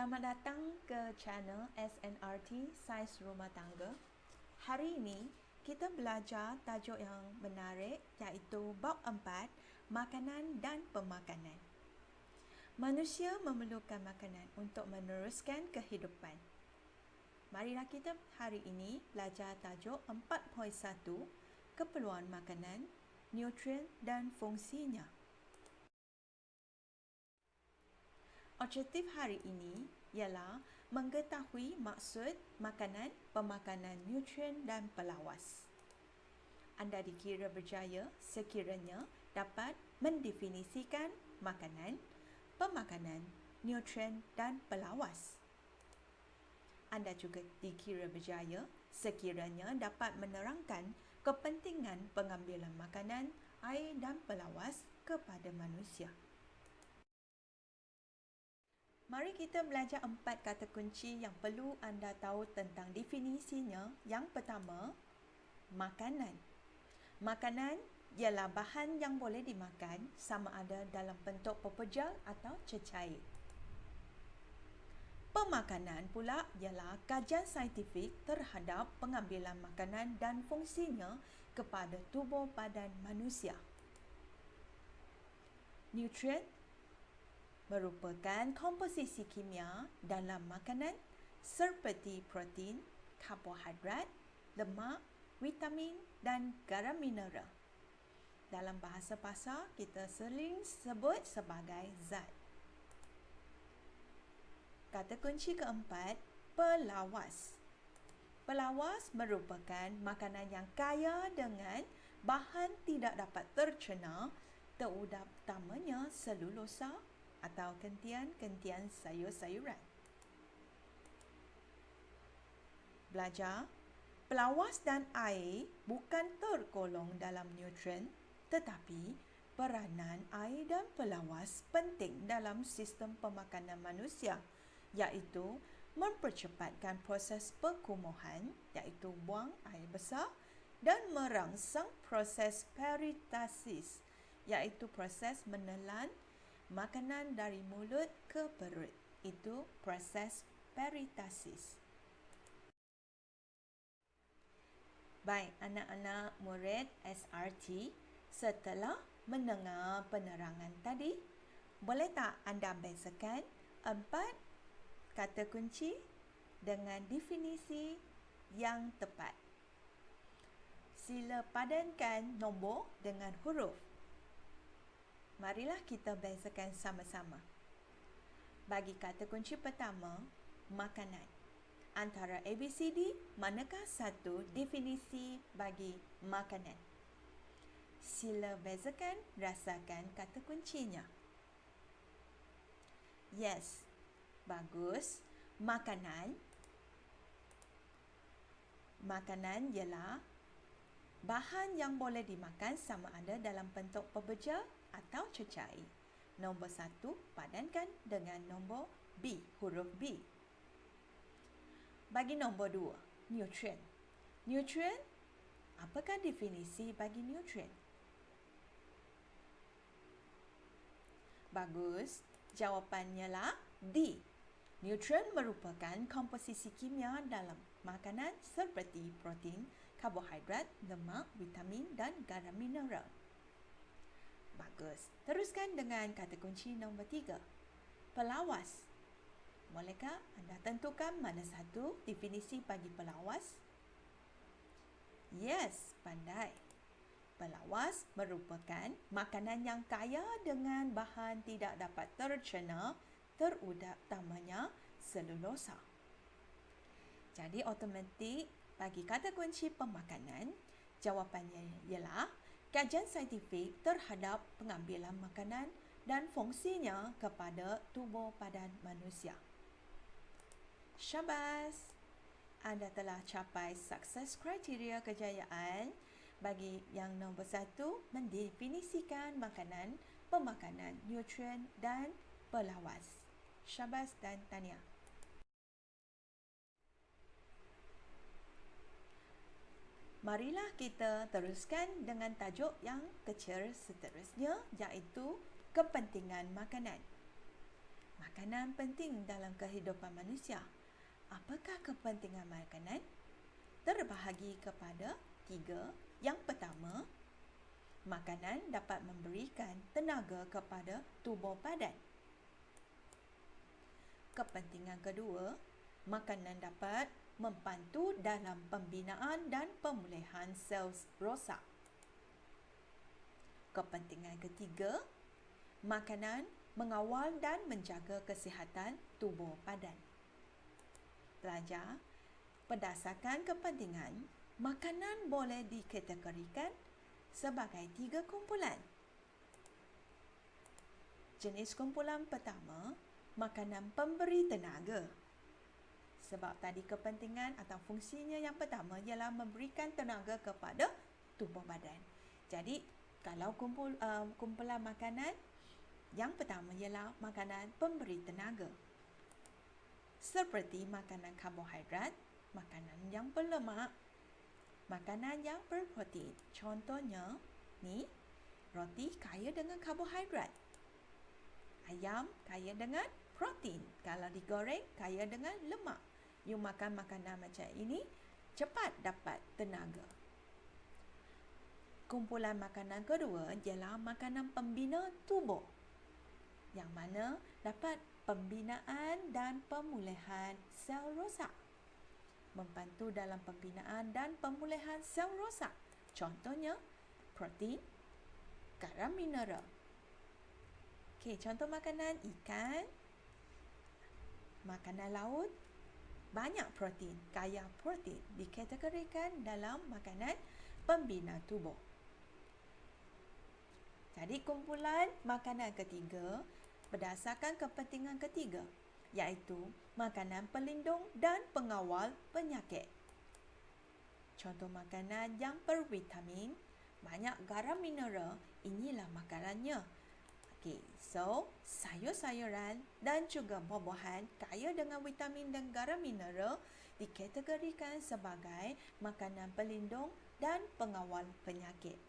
Selamat datang ke channel SNRT Saiz Rumah Tangga. Hari ini kita belajar tajuk yang menarik iaitu bab 4, makanan dan pemakanan. Manusia memerlukan makanan untuk meneruskan kehidupan. Marilah kita hari ini belajar tajuk 4.1, keperluan makanan, nutrien dan fungsinya. Objektif hari ini ialah mengetahui maksud makanan, pemakanan, nutrien dan pelawas. Anda dikira berjaya sekiranya dapat mendefinisikan makanan, pemakanan, nutrien dan pelawas. Anda juga dikira berjaya sekiranya dapat menerangkan kepentingan pengambilan makanan, air dan pelawas kepada manusia. Mari kita belajar 4 kata kunci yang perlu anda tahu tentang definisinya. Yang pertama, makanan. Makanan ialah bahan yang boleh dimakan sama ada dalam bentuk pepejal atau cecair. Pemakanan pula ialah kajian saintifik terhadap pengambilan makanan dan fungsinya kepada tubuh badan manusia. Nutrien merupakan komposisi kimia dalam makanan seperti protein, karbohidrat, lemak, vitamin dan garam mineral. Dalam bahasa pasar, kita sering sebut sebagai zat. Kata kunci keempat, pelawas. Pelawas merupakan makanan yang kaya dengan bahan tidak dapat tercerna, terutamanya selulosa atau kentian-kentian sayur-sayuran. Belajar, pelawas dan air bukan tergolong dalam nutrien, tetapi peranan air dan pelawas penting dalam sistem pemakanan manusia, iaitu mempercepatkan proses perkumuhan, iaitu buang air besar, dan merangsang proses peritasis, iaitu proses menelan makanan dari mulut ke perut. Itu proses peritasis. Baik, anak-anak murid SRT, setelah mendengar penerangan tadi, boleh tak anda bezakan 4 kata kunci dengan definisi yang tepat? Sila padankan nombor dengan huruf. Marilah kita bezakan sama-sama. Bagi kata kunci pertama, makanan. Antara ABCD, manakah satu definisi bagi makanan? Sila bezakan, rasakan kata kuncinya. Yes, bagus. Makanan. Makanan ialah bahan yang boleh dimakan sama ada dalam bentuk pepejal atau cecair. Nombor 1, padankan dengan nombor B, huruf B. Bagi nombor 2, nutrien. Nutrien, apakah definisi bagi nutrien? Bagus, jawapannya lah D. Nutrien merupakan komposisi kimia dalam makanan seperti protein, karbohidrat, lemak, vitamin dan garam mineral. Bagus. Teruskan dengan kata kunci nombor 3. Pelawas. Bolehkah anda tentukan mana satu definisi bagi pelawas? Yes, pandai. Pelawas merupakan makanan yang kaya dengan bahan tidak dapat tercerna, terutamanya selulosa. Jadi automatik bagi kata kunci pemakanan, jawapannya ialah kajian saintifik terhadap pengambilan makanan dan fungsinya kepada tubuh badan manusia. Syabas! Anda telah capai sukses kriteria kejayaan bagi yang nombor 1, mendefinisikan makanan, pemakanan, nutrien dan pelawas. Syabas dan tahniah. Marilah kita teruskan dengan tajuk yang kecil seterusnya, iaitu kepentingan makanan. Makanan penting dalam kehidupan manusia. Apakah kepentingan makanan? Terbahagi kepada 3. Yang pertama, makanan dapat memberikan tenaga kepada tubuh badan. Kepentingan kedua, makanan dapat membantu dalam pembinaan dan pemulihan sel rosak. Kepentingan ketiga, makanan mengawal dan menjaga kesihatan tubuh badan. Pelajar, berdasarkan kepentingan, makanan boleh dikategorikan sebagai 3 kumpulan. Jenis kumpulan pertama, makanan pemberi tenaga. Sebab tadi kepentingan atau fungsinya yang pertama ialah memberikan tenaga kepada tubuh badan. Jadi, kalau kumpulan makanan, yang pertama ialah makanan pemberi tenaga. Seperti makanan karbohidrat, makanan yang berlemak, makanan yang berprotein. Contohnya, ni, roti kaya dengan karbohidrat. Ayam kaya dengan protein. Kalau digoreng, kaya dengan lemak. You makan makanan macam ini, cepat dapat tenaga. Kumpulan makanan kedua ialah makanan pembina tubuh, yang mana dapat pembinaan dan pemulihan sel rosak. Membantu dalam pembinaan dan pemulihan sel rosak. Contohnya, protein, garam mineral. Okey, contoh makanan ikan, makanan laut, banyak protein, kaya protein, dikategorikan dalam makanan pembina tubuh. Jadi kumpulan makanan ketiga berdasarkan kepentingan ketiga, iaitu makanan pelindung dan pengawal penyakit. Contoh makanan yang bervitamin, banyak garam mineral, inilah makanannya. Okey, so sayur-sayuran dan juga buah-buahan kaya dengan vitamin dan garam mineral dikategorikan sebagai makanan pelindung dan pengawal penyakit.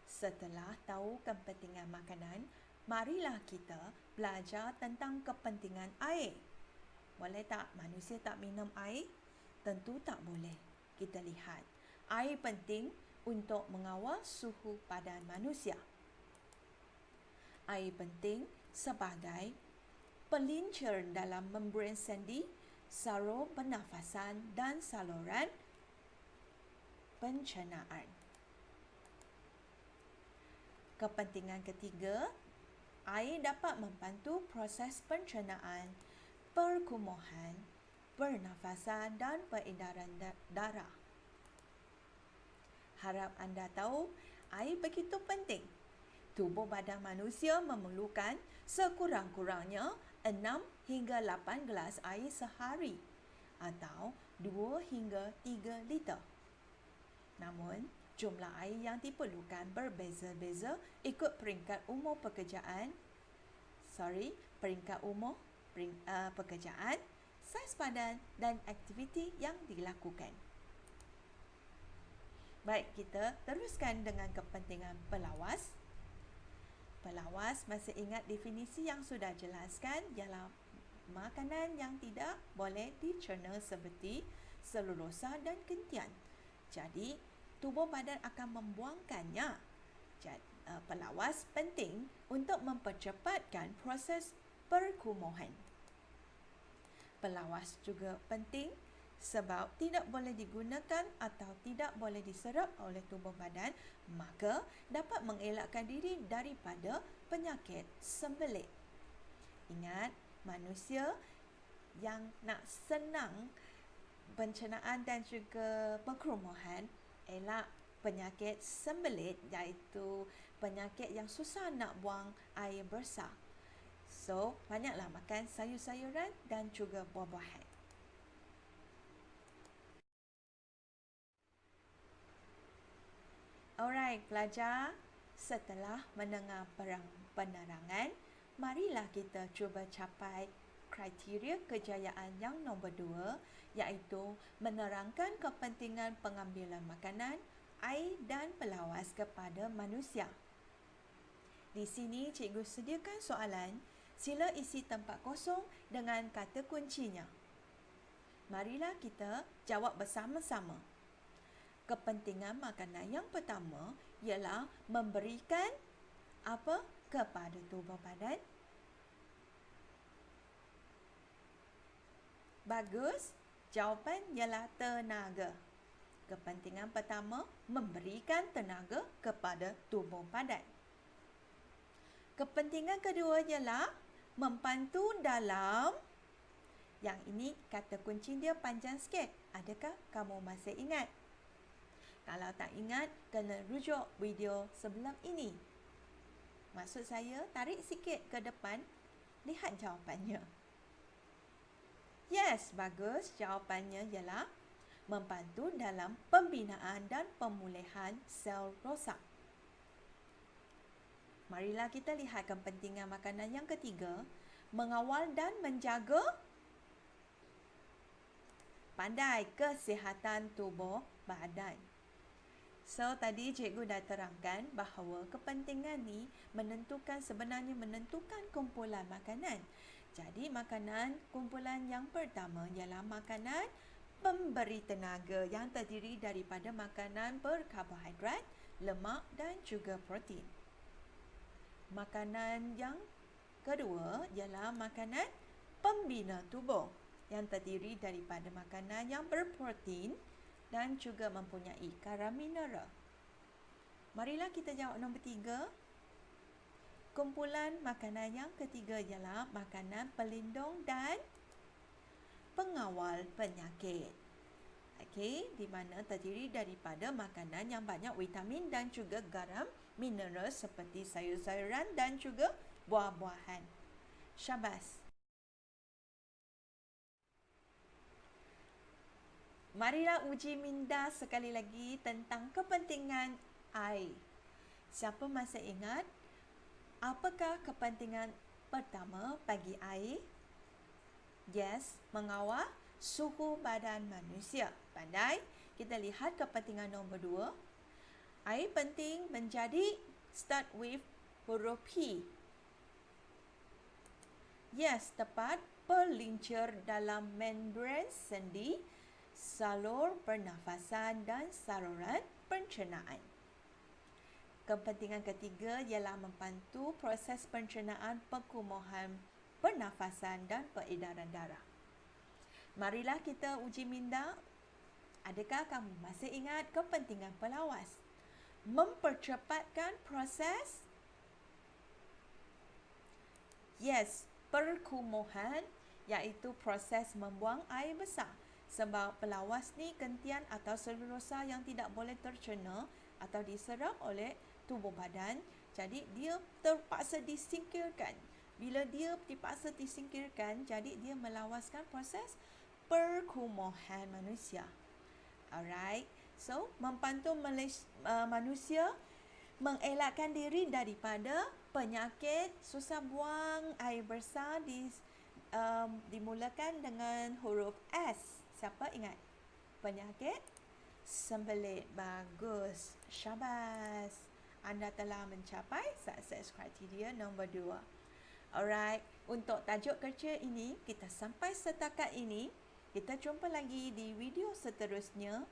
Setelah tahu kepentingan makanan, marilah kita belajar tentang kepentingan air. Boleh tak manusia tak minum air? Tentu tak boleh. Kita lihat, air penting untuk mengawal suhu badan manusia. Air penting sebagai pelincir dalam membran sendi, saluran pernafasan dan saluran pencernaan. Kepentingan ketiga, air dapat membantu proses pencernaan, perkumuhan, pernafasan dan peredaran darah. Harap anda tahu, air begitu penting. Tubuh badan manusia memerlukan sekurang-kurangnya 6 hingga 8 gelas air sehari atau 2 hingga 3 liter. Namun, jumlah air yang diperlukan berbeza-beza ikut peringkat umur pekerjaan, pekerjaan, saiz badan dan aktiviti yang dilakukan. Baik, kita teruskan dengan kepentingan pelawas. Pelawas masih ingat definisi yang sudah jelaskan ialah makanan yang tidak boleh dicerna seperti selulosa dan gentian. Jadi, tubuh badan akan membuangkannya. Pelawas penting untuk mempercepatkan proses perkumuhan. Pelawas juga penting sebab tidak boleh digunakan atau tidak boleh diserap oleh tubuh badan, maka dapat mengelakkan diri daripada penyakit sembelit. Ingat, manusia yang nak senang pencernaan dan juga perkumuhan, elak penyakit sembelit, iaitu penyakit yang susah nak buang air besar. So, banyaklah makan sayur-sayuran dan juga buah-buahan. Alright, pelajar, setelah mendengar penerangan, marilah kita cuba capai kriteria kejayaan yang nombor 2, iaitu menerangkan kepentingan pengambilan makanan, air dan pelawas kepada manusia. Di sini cikgu sediakan soalan. Sila isi tempat kosong dengan kata kuncinya. Marilah kita jawab bersama-sama. Kepentingan makanan yang pertama ialah memberikan apa kepada tubuh badan? Bagus. Jawapan ialah tenaga. Kepentingan pertama memberikan tenaga kepada tubuh badan. Kepentingan kedua ialah membantu dalam, yang ini kata kunci dia panjang sikit. Adakah kamu masih ingat? Kalau tak ingat, kena rujuk video sebelum ini. Maksud saya, tarik sikit ke depan, lihat jawapannya. Yes, bagus. Jawapannya ialah membantu dalam pembinaan dan pemulihan sel rosak. Marilah kita lihat kepentingan makanan yang ketiga, mengawal dan menjaga pandai kesihatan tubuh badan. So, tadi cikgu dah terangkan bahawa kepentingan ni sebenarnya menentukan kumpulan makanan. Jadi, kumpulan yang pertama ialah makanan pemberi tenaga yang terdiri daripada makanan berkarbohidrat, lemak dan juga protein. Makanan yang kedua ialah makanan pembina tubuh yang terdiri daripada makanan yang berprotein dan juga mempunyai kadar mineral. Marilah kita jawab nombor 3. Kumpulan makanan yang ketiga ialah makanan pelindung dan pengawal penyakit. Okey, di mana terdiri daripada makanan yang banyak vitamin dan juga garam, mineral seperti sayur-sayuran dan juga buah-buahan. Syabas. Marilah uji minda sekali lagi tentang kepentingan air. Siapa masih ingat? Apakah kepentingan pertama bagi air? Yes, mengawal suhu badan manusia. Pandai. Kita lihat kepentingan nombor 2. Air penting menjadi start with huruf P. Yes, tepat. Pelincir dalam membran sendi, salur pernafasan dan saluran pencernaan. Kepentingan ketiga ialah membantu proses pencernaan, perkumuhan pernafasan dan peredaran darah. Marilah kita uji minda. Adakah kamu masih ingat kepentingan pelawas? Mempercepatkan proses perkumuhan, iaitu proses membuang air besar. Sebab pelawas ni gentian atau selulosa yang tidak boleh tercerna atau diserap oleh tubuh badan. Jadi dia terpaksa disingkirkan. Bila dia dipaksa disingkirkan, jadi dia melawaskan proses perkumuhan manusia. Alright. So, membantu manusia mengelakkan diri daripada penyakit susah buang air besar dimulakan dengan huruf S. Siapa ingat? Penyakit sembelit. Bagus. Syabas. Anda telah mencapai success criteria nombor 2. Alright. Untuk tajuk kerja ini, kita sampai setakat ini. Kita jumpa lagi di video seterusnya.